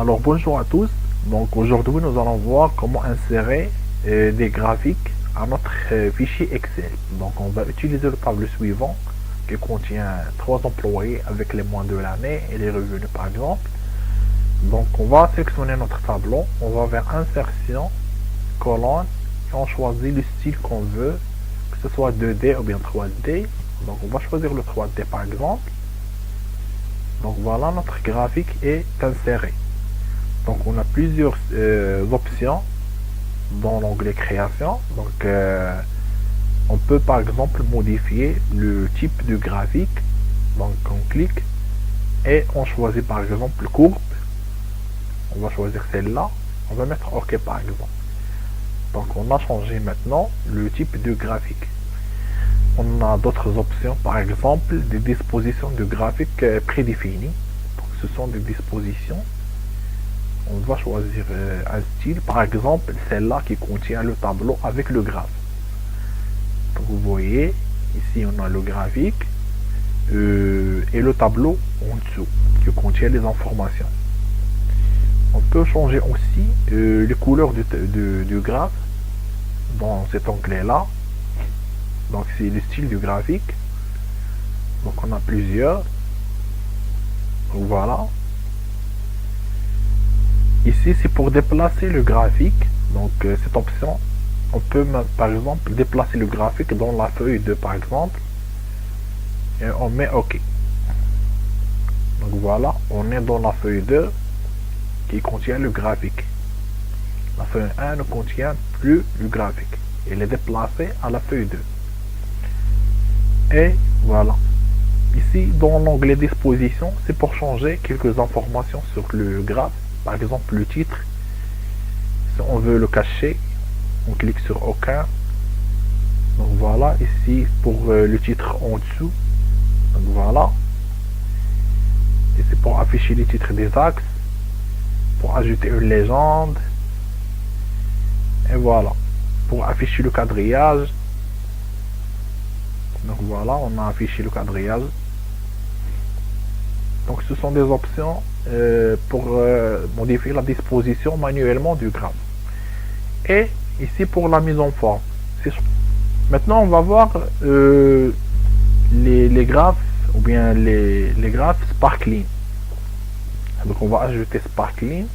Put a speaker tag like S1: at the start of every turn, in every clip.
S1: Alors bonjour à tous. Donc aujourd'hui nous allons voir comment insérer des graphiques à notre fichier Excel. Donc on va utiliser le tableau suivant qui contient 3 employés avec les mois de l'année et les revenus par exemple. Donc on va sélectionner notre tableau, on va vers insertion, colonne et on choisit le style qu'on veut, que ce soit 2D ou bien 3D. Donc on va choisir le 3D par exemple. Donc voilà, notre graphique est inséré. Donc on a plusieurs options dans l'onglet création. Donc on peut par exemple modifier le type de graphique. Donc on clique et on choisit par exemple courbe. On va choisir celle-là. On va mettre OK par exemple. Donc on a changé maintenant le type de graphique. On a d'autres options, par exemple des dispositions de graphique prédéfinies. Donc ce sont des dispositions. On va choisir un style, par exemple celle-là qui contient le tableau avec le graphe. Donc vous voyez, ici on a le graphique et le tableau en dessous qui contient les informations. On peut changer aussi les couleurs du graphe dans cet onglet-là. Donc c'est le style du graphique. Donc on a plusieurs. Donc, voilà. Ici c'est pour déplacer le graphique. Donc cette option, on peut par exemple déplacer le graphique dans la feuille 2 par exemple. Et on met OK. Donc voilà, on est dans la feuille 2 qui contient le graphique. La feuille 1 ne contient plus le graphique. Il est déplacé à la feuille 2. Et voilà. Ici, dans l'onglet disposition, c'est pour changer quelques informations sur le graphe. Par exemple, le titre. Si on veut le cacher, on clique sur aucun. Donc voilà, ici pour le titre en dessous. Donc voilà. Et c'est pour afficher les titres des axes. Pour ajouter une légende. Et voilà. Pour afficher le quadrillage. Donc voilà, on a affiché le quadrillage. Donc ce sont des options pour modifier la disposition manuellement du graphe. Et ici pour la mise en forme. Maintenant on va voir les graphes ou bien les graphes sparkling. Donc on va ajouter sparkling.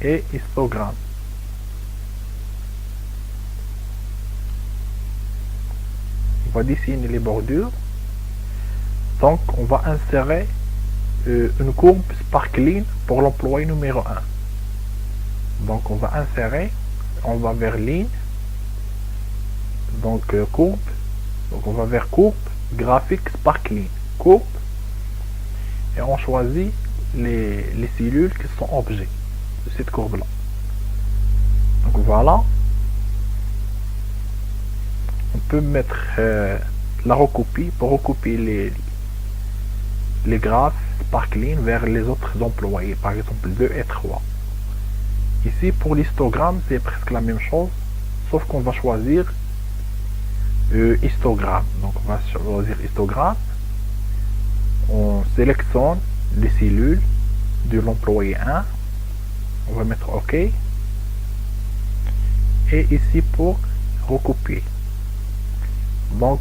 S1: Et histogramme. On va dessiner les bordures. Donc on va insérer une courbe sparkling pour l'employé numéro 1. Donc on va insérer, on va vers ligne, donc courbe, donc on va vers courbe, graphique sparkling, courbe, et on choisit les cellules qui sont objets de cette courbe là. Donc voilà. On peut mettre la recopie pour recopier les graphes sparkling vers les autres employés, par exemple 2 et 3. Ici pour l'histogramme c'est presque la même chose, sauf qu'on va choisir histogramme. Donc on va choisir histogramme, on sélectionne les cellules de l'employé 1, on va mettre OK, et ici pour recopier. Donc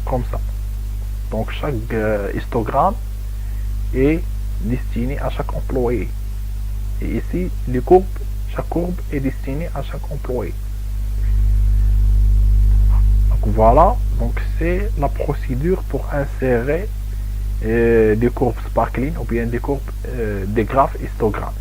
S1: comme ça. Donc chaque histogramme est destiné à chaque employé. Et ici les courbes, chaque courbe est destinée à chaque employé. Donc voilà, donc c'est la procédure pour insérer des courbes sparkling ou bien des courbes des graphes histogrammes.